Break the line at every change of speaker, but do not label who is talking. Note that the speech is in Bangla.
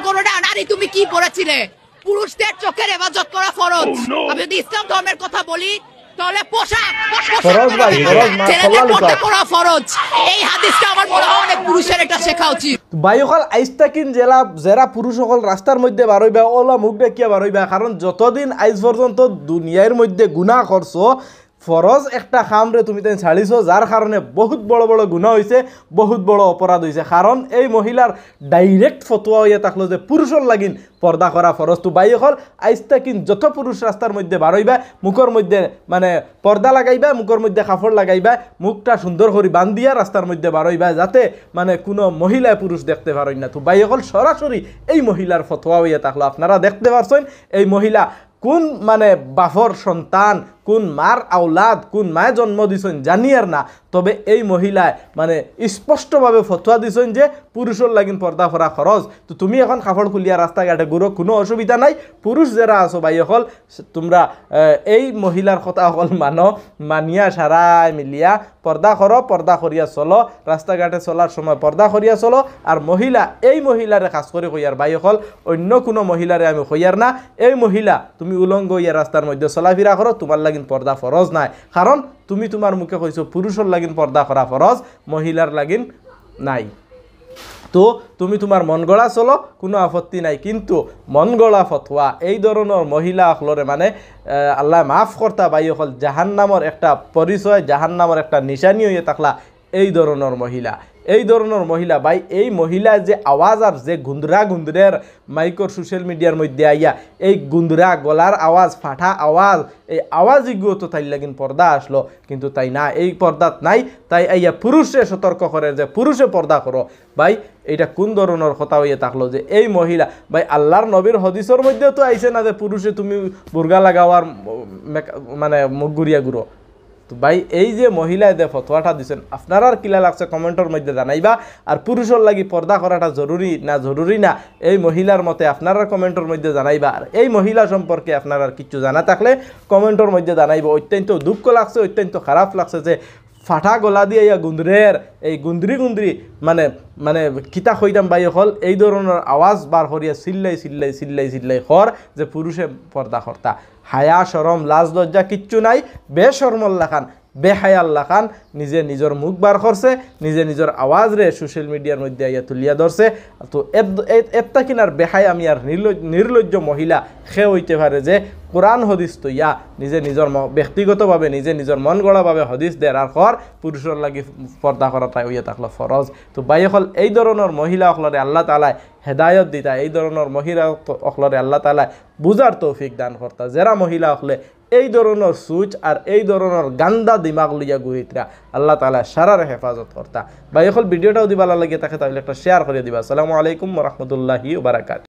করো না। নারী তুমি কি পড়েছিলে? পুরুষদের চোখের হেফাজত করা ফরজ। আমি যদি ইসলাম ধর্মের কথা বলি তাহলে ছেলেদের পর্দা করা ফরজ। এই হাদিসটা আমার মনে হয় অনেক পুরুষের এটা শেখা উচিত।
বাইকল আইস্তাকিন যারা পুরুষ সকল রাস্তার মধ্যে বারইবা ওলা মুখ দেখিয়া বারইবা, কারণ যতদিন আইজ পর্যন্ত দুনিয়ার মধ্যে গুনাহ করছো, ফরজ একটা খামরে তুমি তাই ছাড়িছো, যার কারণে বহুত বড় বড় গুনাহ হয়েছে, বহুত বড় অপরাধ হয়েছে। কারণ এই মহিলার ডাইরেক্ট ফতোয়া হইয়া থাকলো যে পুরুষের লাগিন পর্দা করা ফরজ। তো বাইকল আইস্তাকিন যত পুরুষ রাস্তার মধ্যে বারইবা মুখের মধ্যে মানে পর্দা লাগাইবা, মুখের মধ্যে কাপড় লাগাইবা, মুখটা সুন্দর করে বান্ধিয়া রাস্তার মধ্যে বারইবা, যাতে মানে কোনো মহিলায় পুরুষ দেখতে পারেন না। তো বাইকল সরাসরি এই মহিলার ফতোয়া হইয়া থাকলো। আপনারা দেখতে পারছেন এই মহিলা কোন মানে বাফর সন্তান, কোন মার আওলাদ, কোন মায়ে জন্ম দিছেন জানিয়ার না, তবে এই মহিলায় মানে স্পষ্টভাবে ফতোয়া দিছেন যে পুরুষের লাগিন পর্দা করা খরচ। তো তুমি এখন কাপড় খুলিয়া রাস্তাঘাটে ঘুরো, কোনো অসুবিধা নাই। পুরুষ যারা আছো ভাই সকল, তোমরা এই মহিলার কথা সকল মানিয়া সারাই মিলিয়া পর্দা করো, পর্দা করিয়া চলো, রাস্তাঘাটে চলার সময় পর্দা করিয়া চলো। আর মহিলা এই মহিলারে কাজ করে কইয়ার ভাই সকল, অন্য কোনো মহিলারে আমি কইয়ার না। এই মহিলা তুমি উলঙ্গ হইয়া রাস্তার মধ্যে চলাফেরা করো, তোমার লাগিন পর্দা ফরজ নাই। কারণ তুমি তোমার মুখে কইছো পুরুষের লাগিন পর্দা করা ফরজ, মহিলার লাগিন নাই। তো তুমি তোমার মন গড়া চলো, কোনো আপত্তি নাই। কিন্তু মন গড়া ফতোয়া এই ধরনের মহিলা সকলরে মানে আল্লাহ মাফ করতা ভাই সকল, জাহান্নামর একটা পরিচয়, জাহান্নামর একটা নিশানি হয়ে থাকলা এই ধরনের মহিলা। এই ধরনের মহিলা ভাই, এই মহিলা যে আওয়াজ আর যে গুন্দরের মাইকর সোশ্যাল মিডিয়ার মধ্যে আইয়া এই গুন্দরা গলার আওয়াজ, ফাটা আওয়াজ, এই আওয়াজগুলো তো তাই লাগিন পর্দা আসলো, কিন্তু তাই না, এই পর্দাত নাই। তাই আইয়া পুরুষে সতর্ক করে যে পুরুষে পর্দা করো। ভাই এটা কোন ধরনের কথা হইয়া থাকলো যে এই মহিলা, ভাই আল্লাহর নবীর হদিসের মধ্যেও তো আইছে না যে পুরুষে তুমি বুর্গা লাগাওয়ার মানে মুখ ঘুরিয়া ঘুরো। তো ভাই এই যে মহিলায় যে ফতোয়াটা দিচ্ছেন, আপনারা আর কিলা লাগছে কমেন্টের মধ্যে জানাইবা। আর পুরুষের লাগি পর্দা করাটা জরুরি না জরুরি না, এই মহিলার মতে আপনারা কমেন্টের মধ্যে জানাইবা। আর এই মহিলা সম্পর্কে আপনারা কিছু জানা থাকলে কমেন্টের মধ্যে জানাইবা। অত্যন্ত দুঃখ লাগছে, অত্যন্ত খারাপ লাগছে যে ফাটা গলা দিয়ে ইয়া গুন্দরের এই গুন্দরি মানে মানে কিতা কইতাম ভাই হল, এই ধরনের আওয়াজ বার করিয়া চিল্লাই খর যে পুরুষে পর্দা কর্তা। হায়া শরম লাজ লজ্জা কিচ্ছু নাই, বেশরমল্লা খান, বেহায়াল্লা খান নিজে নিজের মুখ বার করছে, নিজে নিজের আওয়াজ রে সোশ্যাল মিডিয়ার মধ্যে আইয়া তুলিয়া ধরছে। তো একটা কিনার বেহাই আমি আর নির্লজ্জ মহিলা সে হইতে পারে যে কোরআন হদিস তো ইয়া নিজে নিজের ব্যক্তিগতভাবে নিজে নিজের মন গড়াভাবে হদিস দেয় আর কর পুরুষের লাগি পর্দা করাটাই হইয়া থাকলো ফরজ। তো বাইকল এই ধরনের মহিলা অকলরে আল্লাহ তাআলায় হেদায়ত দিতা, এই ধরনের মহিলা অকলরে আল্লাহ তাআলায় বুঝার তৌফিক দান করতা। যারা মহিলা অকলে এই ধরনের সুচ আর এই ধরনের গান্দা দিমাগ লইয়া ঘুরিতরা, আল্লাহ তাআলা সারার হেফাজত করতা। বাইকল ভিডিওটাও দিবা লাগে থাকে তাহলে একটা শেয়ার করে দিবা। আসসালামু আলাইকুম ওয়া রাহমাতুল্লাহি ওয়া বারাকাতুহু।